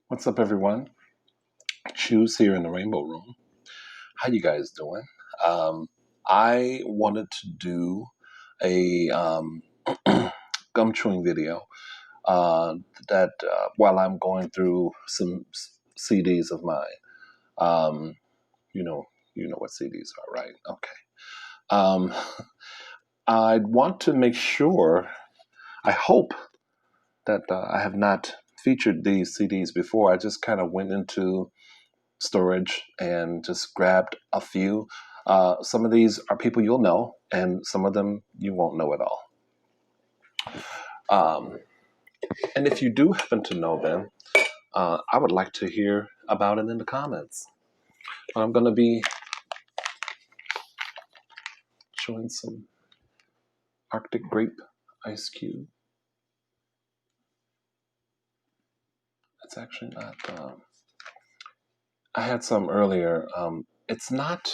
What's up, everyone? Choose here in the Rainbow Room. How you guys doing? Um, I wanted to do a gum chewing video that while I'm going through some CDs of mine. Um, you know, you know what CDs are, right? Okay. Um, I want to make sure. I hope that I have not featured these CDs before. I just kind of went into storage and just grabbed a few. Some of these are people you'll know, and some of them you won't know at all. Um, and if you do happen to know them, I would like to hear about it in the comments. I'm going to be showing some Arctic Grape Ice Cube. It's actually not. I had some earlier. It's not.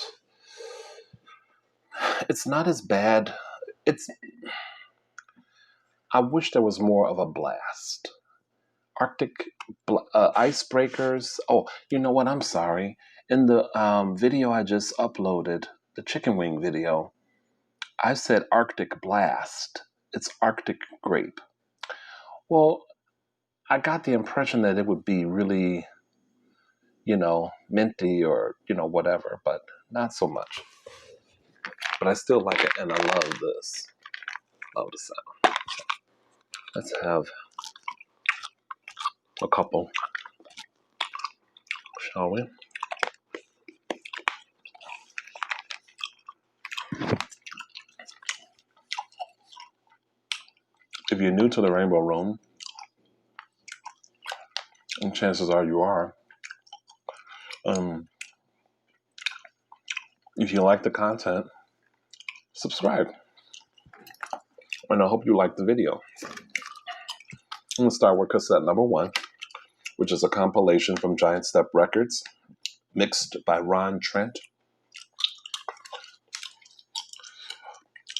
It's not as bad. It's. I wish there was more of a blast. Arctic icebreakers. Oh, you know what? I'm sorry. In the video I just uploaded, the chicken wing video, I said Arctic Blast. It's Arctic Grape. Well, I got the impression that it would be really, minty or, whatever, but not so much. But I still like it, and I love this. Love the sound. Let's have a couple, shall we? If you're new to the Rainbow Room, and chances are you are, if you like the content, subscribe. And I hope you like the video. I'm going to start with cassette number 1, which is a compilation from Giant Step Records, mixed by Ron Trent.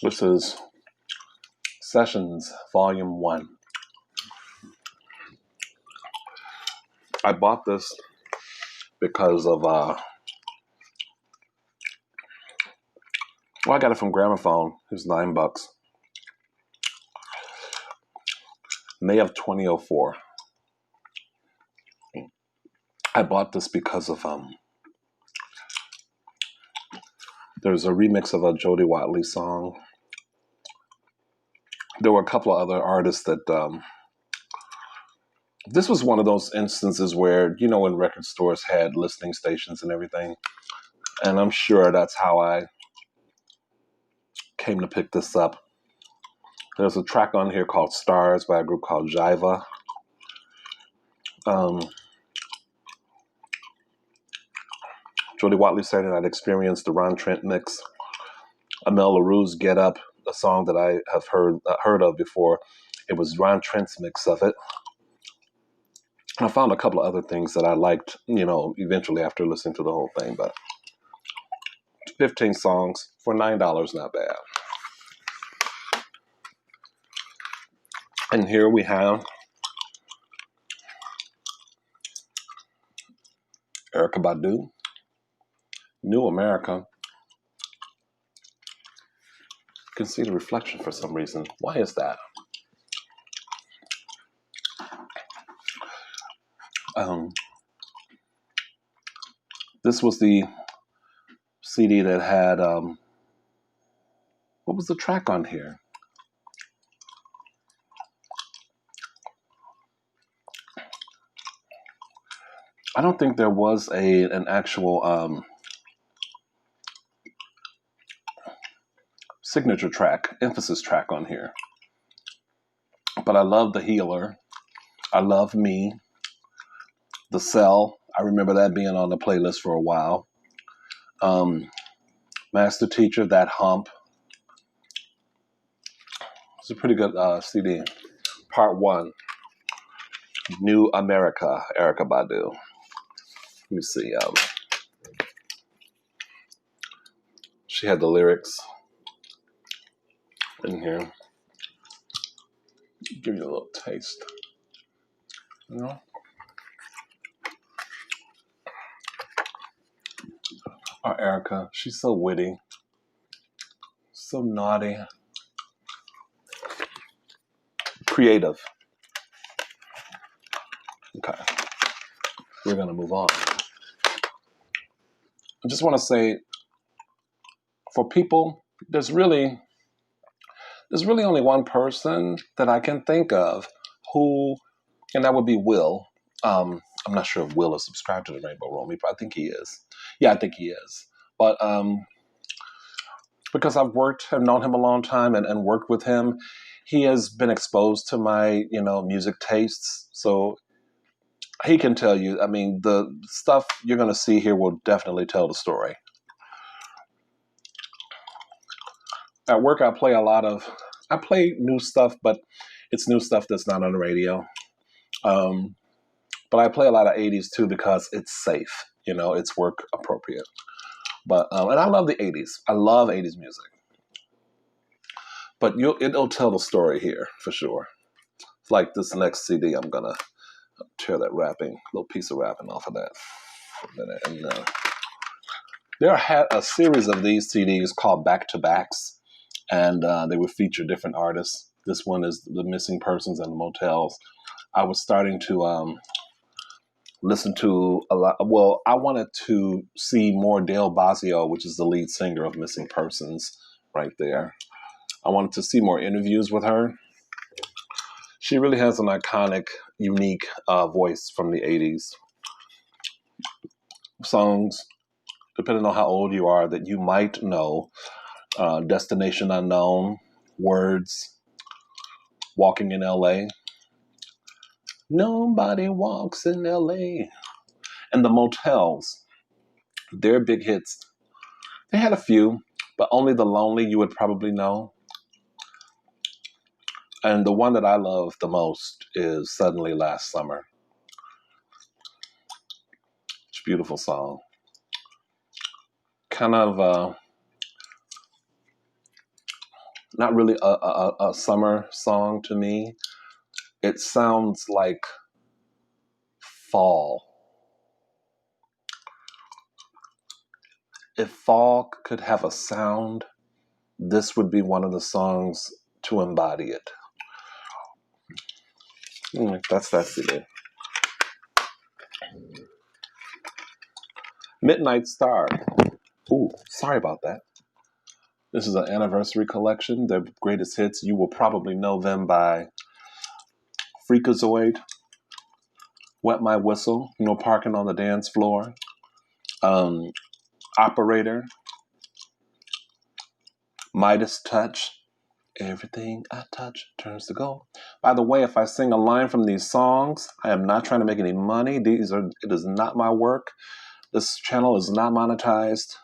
This is Sessions Volume 1. I bought this because of, I got it from Gramophone. It was $9. May of 2004. I bought this because of, there's a remix of a Jody Watley song. There were a couple of other artists that, this was one of those instances where, when record stores had listening stations and everything. And I'm sure that's how I came to pick this up. There's a track on here called Stars by a group called Jiva. Jody Watley Saturday Night Experience, the Ron Trent mix. Amel LaRue's Get Up, a song that I have heard of before. It was Ron Trent's mix of it. I found a couple of other things that I liked, eventually after listening to the whole thing. But 15 songs for $9, not bad. And here we have Erykah Badu, New America. You can see the reflection for some reason. Why is that? This was the CD that had, what was the track on here? I don't think there was an actual signature track, emphasis track on here. But I love The Healer. I love Me. The Cell. I remember that being on the playlist for a while. Master Teacher, That Hump. It's a pretty good CD. Part 1. New America, Erykah Badu. Let me see. She had the lyrics in here. Give you a little taste. Or Erica. She's so witty, so naughty, creative. Okay, we're gonna move on. I just want to say, for people, there's really only one person that I can think of who, and that would be Will. I'm not sure if Will is subscribed to the Rainbow Room. I think he is. Yeah, I think he is. But because I've known him a long time and worked with him, he has been exposed to my, music tastes. So he can tell you, I mean, the stuff you're going to see here will definitely tell the story. At work, I play new stuff, but it's new stuff that's not on the radio. But I play a lot of 80s too because it's safe, it's work appropriate. But and I love the 80s. I love 80s music. But it'll tell the story here for sure. It's like this next CD, I'm gonna tear that little piece of wrapping off of that for a minute. And there had a series of these CDs called Back to Backs, and they would feature different artists. This one is The Missing Persons and the Motels. I was starting to listen to a lot. Well, I wanted to see more Dale Basio, which is the lead singer of Missing Persons, right there. I wanted to see more interviews with her. She really has an iconic, unique voice from the 80s. Songs, depending on how old you are, that you might know. Destination Unknown, Words, Walking in LA. Nobody walks in LA. And the Motels, their big hits. They had a few, but Only the Lonely you would probably know. And the one that I love the most is Suddenly Last Summer. It's a beautiful song. Kind of not really a summer song to me. It sounds like fall. If fall could have a sound, this would be one of the songs to embody it. That's that CD. Midnight Star. Ooh, sorry about that. This is an anniversary collection. Their greatest hits. You will probably know them by Freakazoid, Wet My Whistle, Parking on the Dance Floor, Operator, Midas Touch, Everything I Touch Turns to Gold. By the way, if I sing a line from these songs, I am not trying to make any money. It is not my work. This channel is not monetized.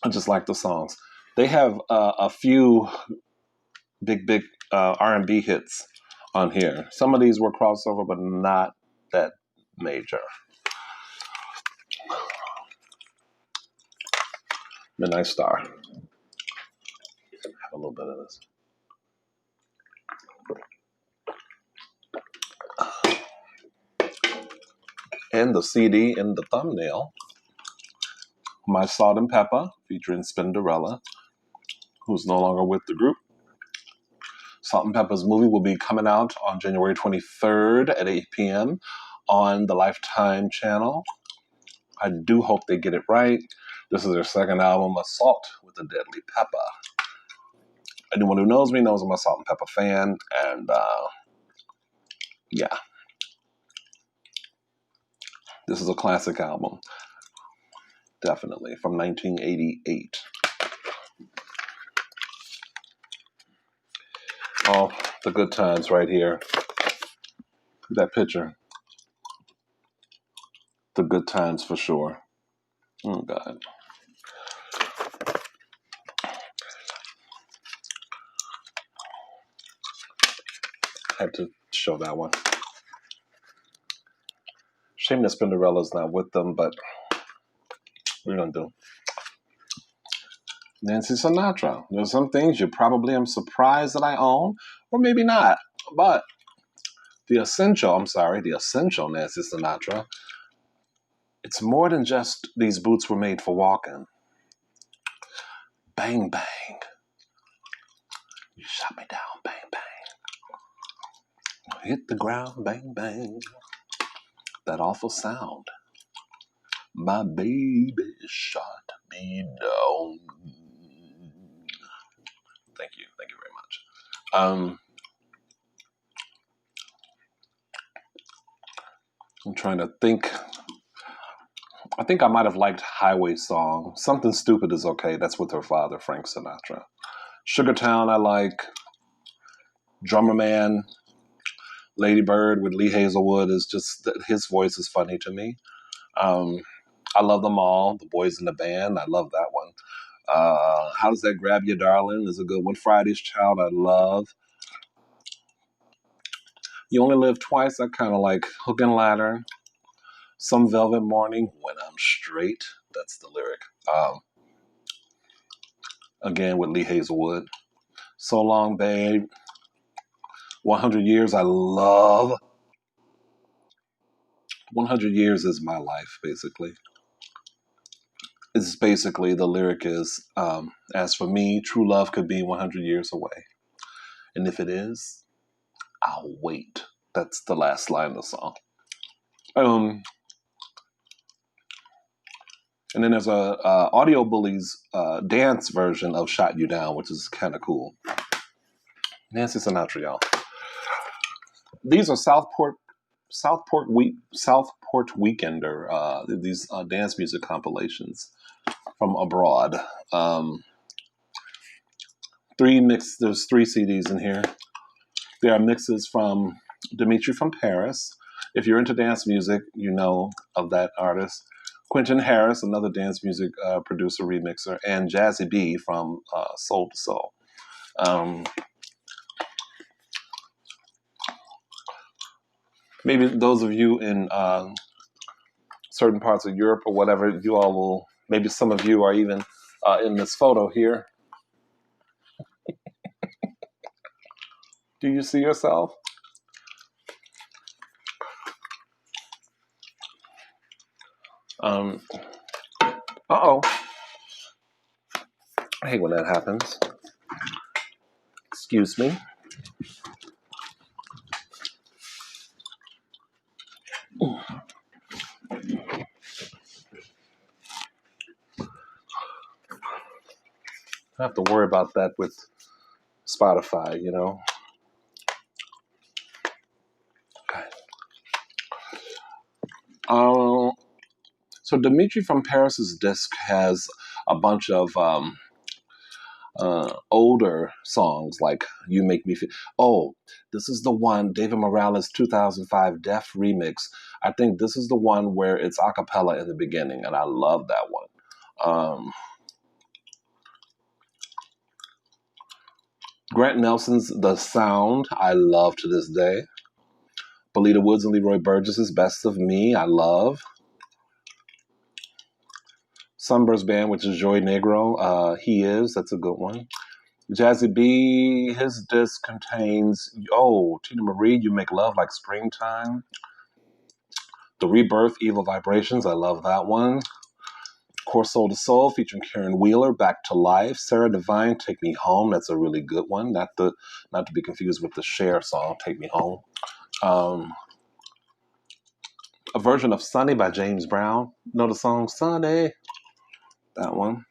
I just like the songs. They have a few big R&B hits on here. Some of these were crossover, but not that major. Midnight Star. Have a little bit of this. And the CD in the thumbnail, My Salt and Pepper, featuring Spinderella, who's no longer with the group. Salt and Pepper's movie will be coming out on January 23rd at 8 p.m. on the Lifetime channel. I do hope they get it right. This is their second album, Assault with a Deadly Pepper. Anyone who knows me knows I'm a Salt and Pepper fan, and yeah. This is a classic album. Definitely, from 1988. Oh, the good times right here. That picture. The good times for sure. Oh, God. I had to show that one. Shame that Spinderella's not with them, but what are you going to do? Nancy Sinatra. There's some things you probably am surprised that I own, or maybe not. But the essential Nancy Sinatra, It's more than just these boots were made for walking. Bang, bang. You shot me down, bang, bang. Hit the ground, bang, bang. That awful sound. My baby shot me down. Thank you very much. I'm trying to think. I think I might have liked Highway Song. Something Stupid Is Okay. That's with her father, Frank Sinatra. Sugartown, I like. Drummer Man, Lady Bird with Lee Hazelwood is just, his voice is funny to me. I love them all. The Boys in the Band, I love that one. How Does That Grab You, Darling is a good one. Friday's Child, I love. You Only Live Twice, I kind of like. Hook and Ladder. Some Velvet Morning, When I'm Straight. That's the lyric. Again, with Lee Hazelwood. So Long, Babe. 100 Years, I love. 100 Years is my life, basically. It's basically, the lyric is, as for me, true love could be 100 years away. And if it is, I'll wait. That's the last line of the song. And then there's a Audio Bullies dance version of Shot You Down, which is kind of cool. Nancy Sinatra, y'all. These are Southport Weekender, these dance music compilations from abroad. There's 3 CDs in here. There are mixes from Dimitri from Paris. If you're into dance music, you know of that artist. Quentin Harris, another dance music producer, remixer, and Jazzy B from Soul to Soul. Maybe those of you in certain parts of Europe or whatever, you all will, maybe some of you are even in this photo here. Do you see yourself? Uh-oh. I hate when that happens. Excuse me. I have to worry about that with Spotify, you know. Okay. So Dimitri from Paris's disc has a bunch of older songs like You Make Me Feel. Oh, this is the one, David Morales' 2005 Def remix. I think this is the one where it's a cappella in the beginning, and I love that one. Grant Nelson's The Sound, I love to this day. Belita Woods and Leroy Burgess's Best of Me, I love. Sunburst Band, which is Joy Negro, He Is, that's a good one. Jazzy B, his disc contains, Tina Marie, You Make Love Like Springtime. The Rebirth, Evil Vibrations, I love that one. Of course, Soul to Soul, featuring Karen Wheeler, Back to Life. Sarah Divine, Take Me Home, that's a really good one. Not to be confused with the Cher song, Take Me Home. A version of Sunny by James Brown. Know the song Sunny? That one.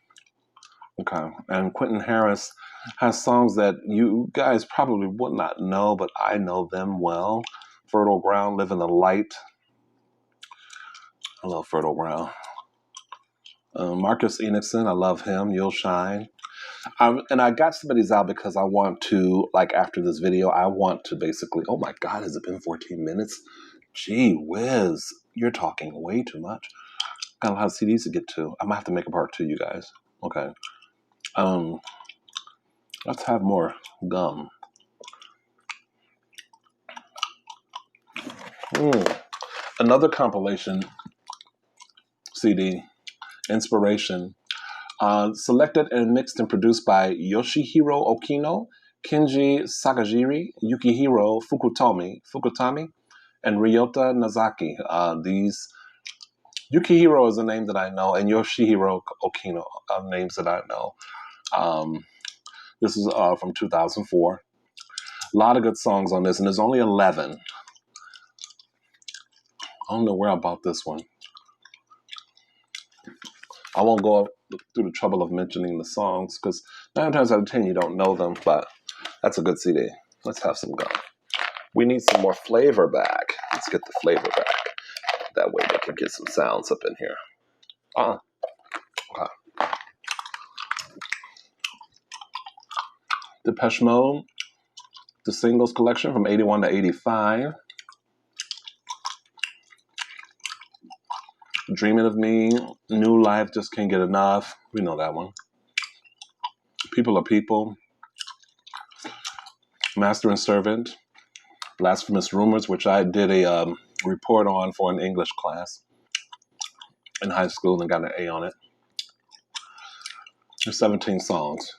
Okay. And Quentin Harris has songs that you guys probably would not know, but I know them well. Fertile Ground, Live in the Light. I love Fertile Ground. Marcus Enixon, I love him. You'll Shine. And I got some of these out because I want to, like after this video, I want to basically, oh my God, has it been 14 minutes? Gee whiz, you're talking way too much. Got a lot of CDs to get to. I might have to make a part 2, you guys. Okay. Let's have more gum. Another compilation CD, Inspiration, selected and mixed and produced by Yoshihiro Okino, Kenji Sakajiri, Yukihiro Fukutami, and Ryota Nazaki. These Yukihiro is a name that I know, and Yoshihiro Okino are names that I know. This is from 2004. A lot of good songs on this, and there's only 11. I don't know where I bought this one. I won't go through the trouble of mentioning the songs because 9 times out of 10 you don't know them, but that's a good CD. Let's have some gum. We need some more flavor back. Let's get the flavor back. That way we can get some sounds up in here. Okay. Depeche Mode, the singles collection from 81 to 85. Dreaming of Me, New Life, Just Can't Get Enough. We know that one. People Are People, Master and Servant, Blasphemous Rumors, which I did a report on for an English class in high school and got an A on it. There's 17 songs.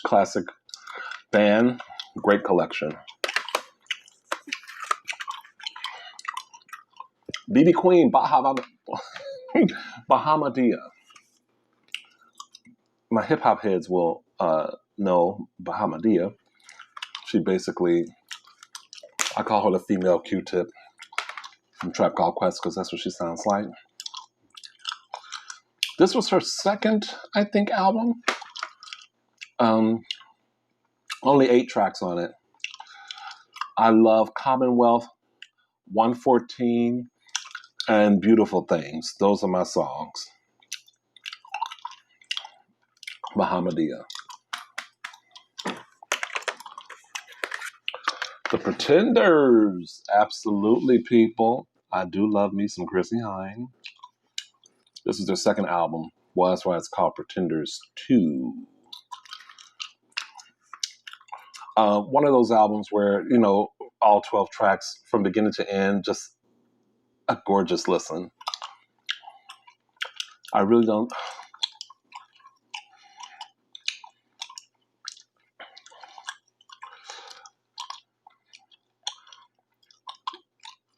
Classic band, great collection. BB Queen, Bahamadia. My hip hop heads will know Bahamadia. She basically, I call her the female Q-Tip from Trap Called Quest because that's what she sounds like. This was her second, I think, album. Only 8 tracks on it. I love Commonwealth, 114, and Beautiful Things. Those are my songs. Bahamadia. The Pretenders. Absolutely, people. I do love me some Chrissy Hynde. This is their second album. Well, that's why it's called Pretenders 2. One of those albums where, you know, all 12 tracks from beginning to end, just a gorgeous listen. I really don't...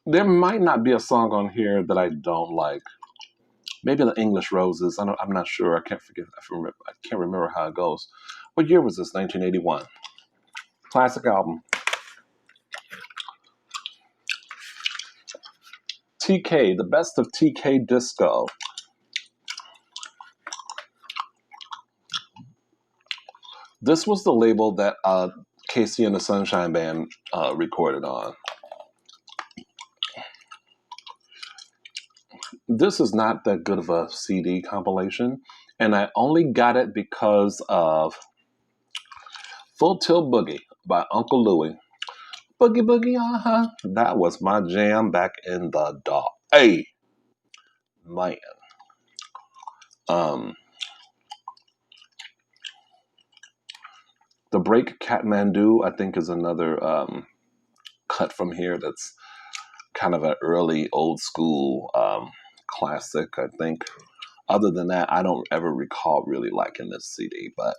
There might not be a song on here that I don't like. Maybe the English Roses. I'm not sure. I can't remember how it goes. What year was this? 1981. Classic album. TK, the best of TK Disco. This was the label that Casey and the Sunshine Band recorded on. This is not that good of a CD compilation, and I only got it because of Full Tilt Boogie by Uncle Louie. Boogie Boogie, uh-huh. That was my jam back in the day. Hey, man. The Break Kathmandu, I think, is another cut from here that's kind of an early old school classic, I think. Other than that, I don't ever recall really liking this CD, but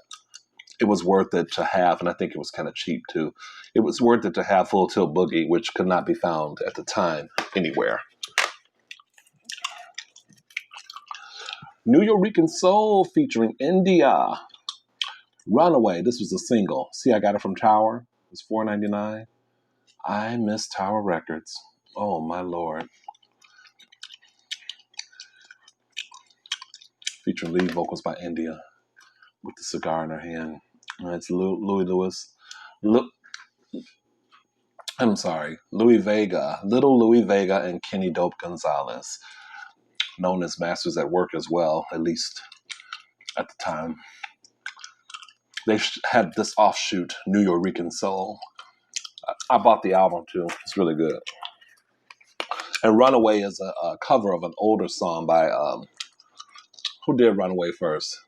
it was worth it to have, and I think it was kind of cheap too. It was worth it to have Full Tilt Boogie, which could not be found at the time anywhere. New York Reconsole featuring India. Runaway, this was a single. See, I got it from Tower. It was $4.99. I miss Tower Records. Oh, my Lord. Featuring lead vocals by India with the cigar in her hand. It's Louis Vega. Little Louis Vega and Kenny Dope Gonzalez. Known as Masters at Work as well, at least at the time. They had this offshoot, New York Reconsole. I bought the album too. It's really good. And Runaway is a cover of an older song by, who did Runaway first?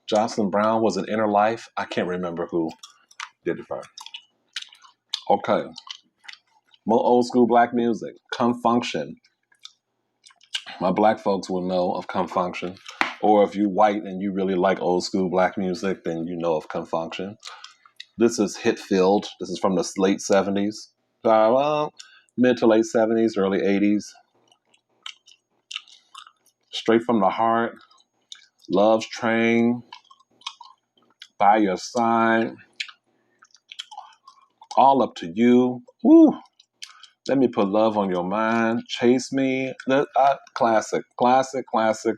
Jocelyn Brown, was it Inner Life? I can't remember who did it first. Okay. More old school black music. Come Function. My black folks will know of Come Function. Or if you're white and you really like old school black music, then you know of Come Function. This is Hit Filled. This is from the late 70s. Mid to late 70s, early 80s. Straight from the Heart, Love's Train, By Your Side, All Up to You. Woo! Let Me Put Love on Your Mind, Chase Me. Classic, classic, classic.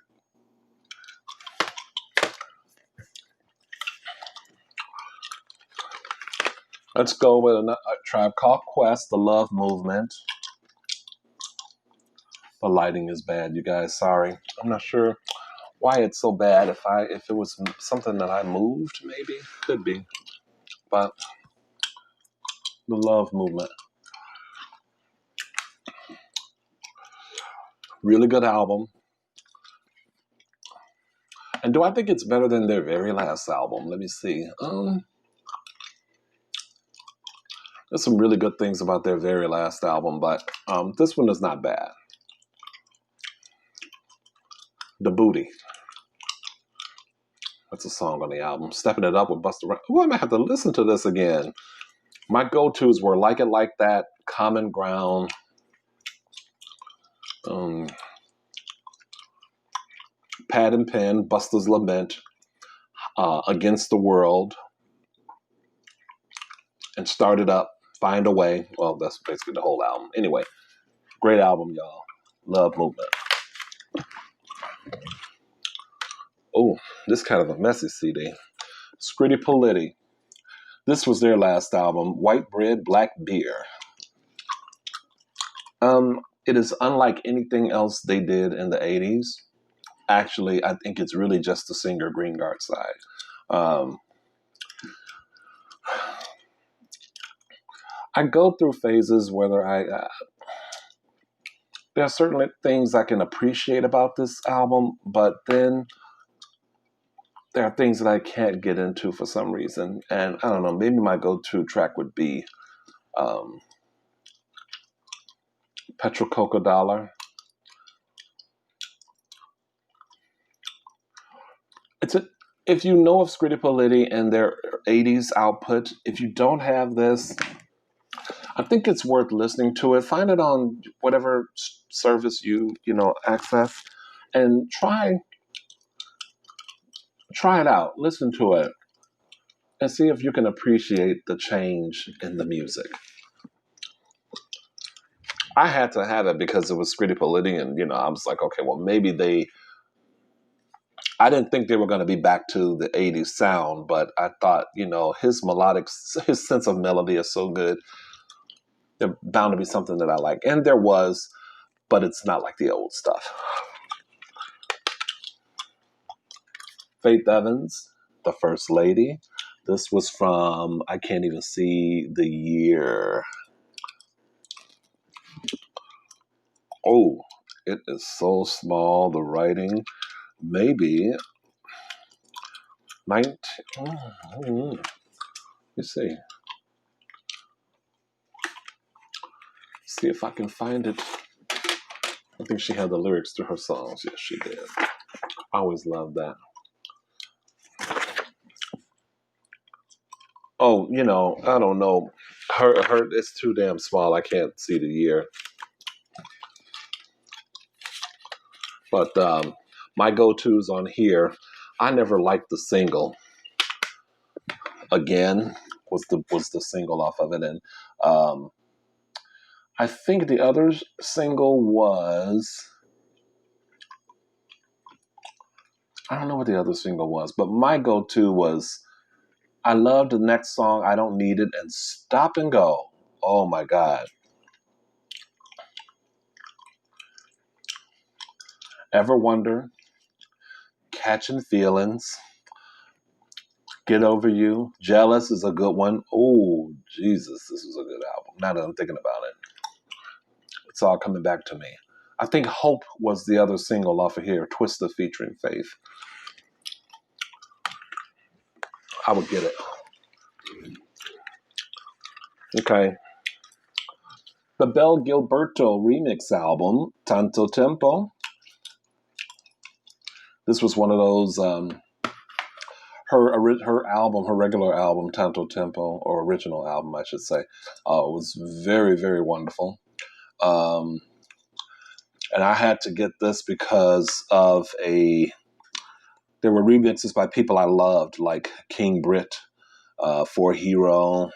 Let's go with a Tribe Called Quest, The Love Movement. The lighting is bad, you guys. Sorry. I'm not sure why it's so bad. If it was something that I moved, maybe. Could be. But The Love Movement. Really good album. And do I think it's better than their very last album? Let me see. There's some really good things about their very last album, but this one is not bad. The Booty. That's a song on the album. Stepping It Up with Busta Rhymes. Oh, I might have to listen to this again. My go-tos were Like It Like That, Common Ground, Pad and Pen, Busta's Lament, Against the World, and Start It Up, Find a Way. Well, that's basically the whole album. Anyway, great album, y'all. Love Movement. Oh, this kind of a messy CD. Scritti Politti. This was their last album, White Bread, Black Beer. It is unlike anything else they did in the 80s. Actually, I think it's really just the singer Greengard side. I go through phases whether there are certainly things I can appreciate about this album, but then there are things that I can't get into for some reason. And I don't know, maybe my go-to track would be Petrol Coca Dollar. If you know of Scritti Politti and their 80s output, if you don't have this, I think it's worth listening to it. Find it on whatever service you access, and try it out. Listen to it, and see if you can appreciate the change in the music. I had to have it because it was Scritti Politti, and I was like, okay, well, maybe I didn't think they were going to be back to the 80s sound, but I thought, his sense of melody is so good. There's bound to be something that I like. And there was, but it's not like the old stuff. Faith Evans, The First Lady. This was from, I can't even see the year. Oh, it is so small, the writing. Maybe 19. Let me see. See if I can find it. I think she had the lyrics to her songs. Yes, she did. I always loved that. Oh, I don't know. Her, it's too damn small. I can't see the year. But my go-tos on here, I never liked the single. Again, was the single off of it, and I think the other single was, I don't know what the other single was, but my go-to was, I love the next song, I Don't Need It, and Stop and Go. Oh my God. Ever Wonder, Catching Feelings, Get Over You, Jealous is a good one. Oh, Jesus, this is a good album. Now that I'm thinking about it. It's all coming back to me. I think Hope was the other single off of here, Twista featuring Faith. I would get it. Okay. The Bel Gilberto remix album, Tanto Tempo. This was one of those, her album, her regular album, Tanto Tempo, or original album, I should say, was very, very wonderful. And I had to get this because of there were remixes by people I loved, like King Britt, For Hero,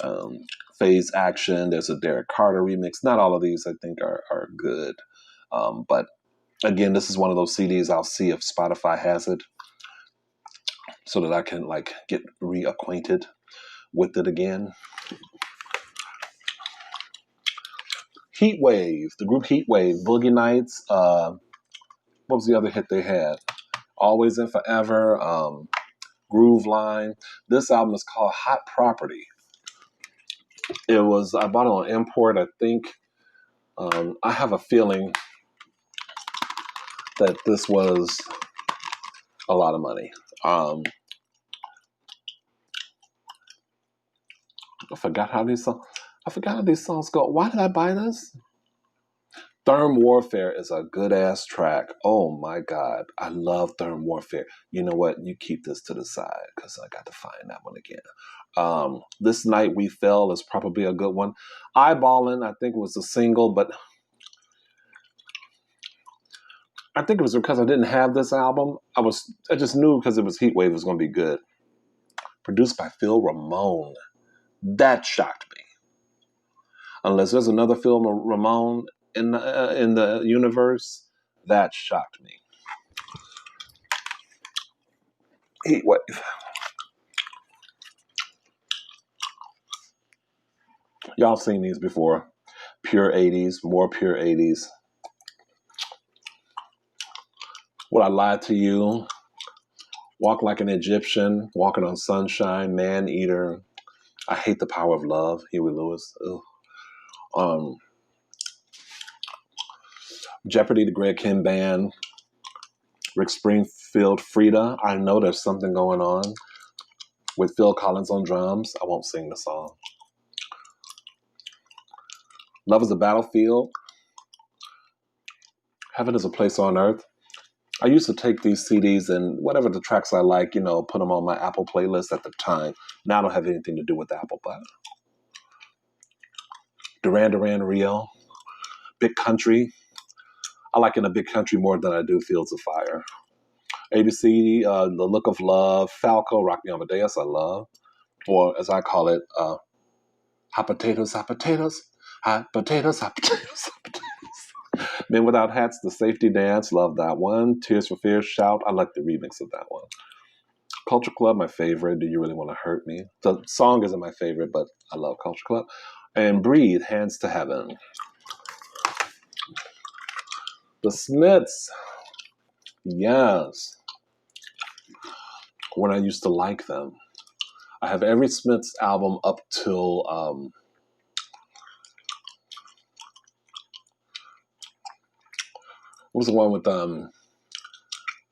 um, Phase Action. There's a Derek Carter remix. Not all of these I think are good. But again, this is one of those CDs I'll see if Spotify has it so that I can like get reacquainted with it again. Heatwave, the group Heatwave, Boogie Nights. What was the other hit they had? Always and Forever, Groove Line. This album is called Hot Property. I bought it on import, I think. I have a feeling that this was a lot of money. I forgot how these songs go. Why did I buy this? Therm Warfare is a good ass track. Oh my God. I love Therm Warfare. You know what? You keep this to the side because I got to find that one again. This Night We Fell is probably a good one. Eyeballing, I think, was a single, but I think it was because I didn't have this album. I just knew because it was Heatwave it was going to be good. Produced by Phil Ramone. That shocked me. Unless there's another Phil Ramone in the universe, that shocked me. Heatwave. Y'all seen these before. Pure 80s, more pure 80s. Would I Lie to You? Walk Like an Egyptian, Walking on Sunshine, Man Eater. I Hate the Power of Love, Huey Lewis. Jeopardy, the Greg Kim Band. Rick Springfield, Frida. I Know There's Something Going On. With Phil Collins on drums. I won't sing the song. Love is a Battlefield. Heaven is a Place on Earth. I used to take these CDs and whatever the tracks I like, put them on my Apple playlist at the time. Now I don't have anything to do with Apple, but Duran Duran, Rio, Big Country. I like In a Big Country more than I do Fields of Fire. ABC, The Look of Love, Falco, Rock Me Amadeus, I love. Or as I call it, Hot Potatoes, Hot Potatoes, Hot Potatoes, Hot Potatoes, Hot Potatoes. Men Without Hats, The Safety Dance, love that one. Tears for Fears, Shout, I like the remix of that one. Culture Club, my favorite. Do You Really Want to Hurt Me? The song isn't my favorite, but I love Culture Club. And Breathe, Hands to Heaven. The Smiths, yes. When I used to like them. I have every Smiths album up till what was the one with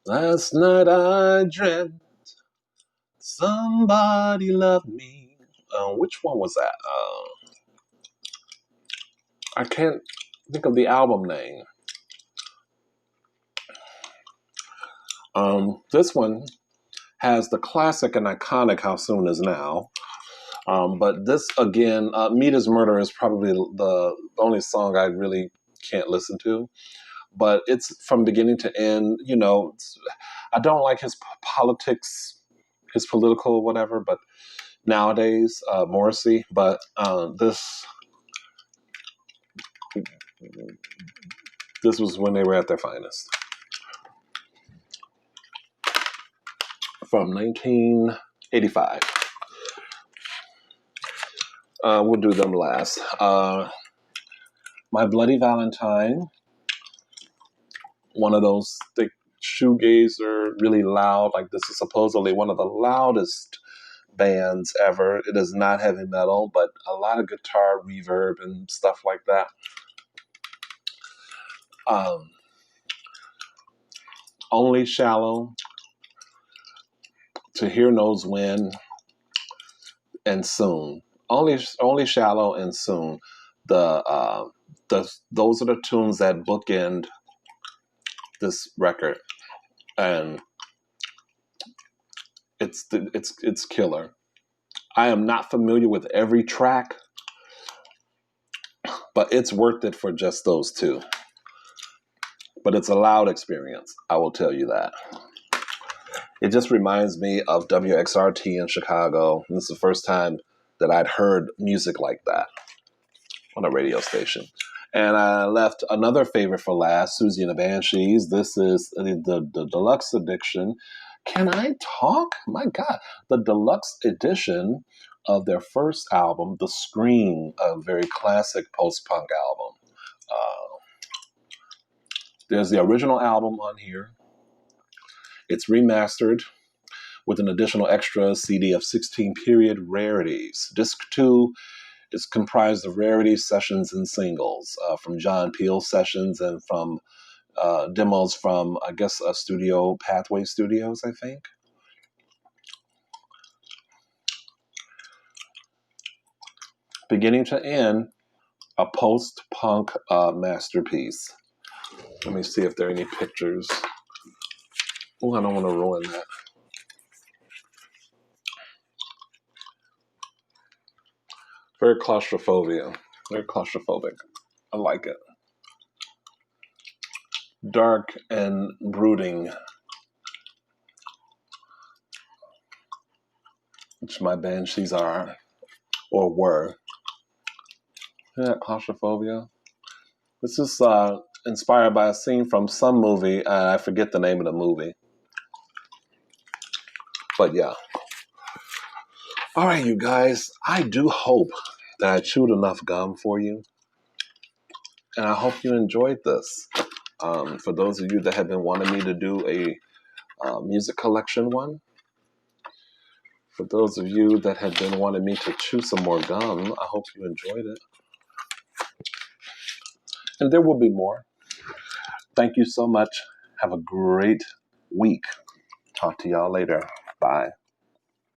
Last night I dreamt somebody loved me. Which one was that? I can't think of the album name. This one has the classic and iconic How Soon Is Now. But this, again, Meat is Murder is probably the only song I really can't listen to. But it's from beginning to end, I don't like his politics, his political whatever, but nowadays, Morrissey. But this was when they were at their finest. From 1985. We'll do them last. My Bloody Valentine. One of those thick shoegazer, really loud. Like this is supposedly one of the loudest bands ever. It is not heavy metal, but a lot of guitar reverb and stuff like that. Only Shallow, To Hear Knows When, and Soon. Only Shallow and Soon. Those are the tunes that bookend this record, and it's killer. I am not familiar with every track, but it's worth it for just those two. But it's a loud experience, I will tell you that. It just reminds me of WXRT in Chicago. And this is the first time that I'd heard music like that on a radio station. And I left another favorite for last, Susie and the Banshees. This is the Deluxe Addiction. Can I talk? My God. The Deluxe Edition of their first album, The Scream, a very classic post-punk album. There's the original album on here. It's remastered with an additional extra CD of 16 period rarities. Disc 2 is comprised of rarities, sessions, and singles from John Peel sessions and from demos from, I guess, a studio, Pathway Studios, I think. Beginning to end, a post-punk masterpiece. Let me see if there are any pictures. Oh, I don't want to ruin that. Very claustrophobic. I like it. Dark and brooding, which my Banshees are, or were. Yeah, claustrophobia. This is inspired by a scene from some movie. I forget the name of the movie. But yeah. All right, you guys. I do hope that I chewed enough gum for you. And I hope you enjoyed this. For those of you that have been wanting me to do a music collection one, for those of you that have been wanting me to chew some more gum, I hope you enjoyed it. And there will be more. Thank you so much. Have a great week. Talk to y'all later. Bye.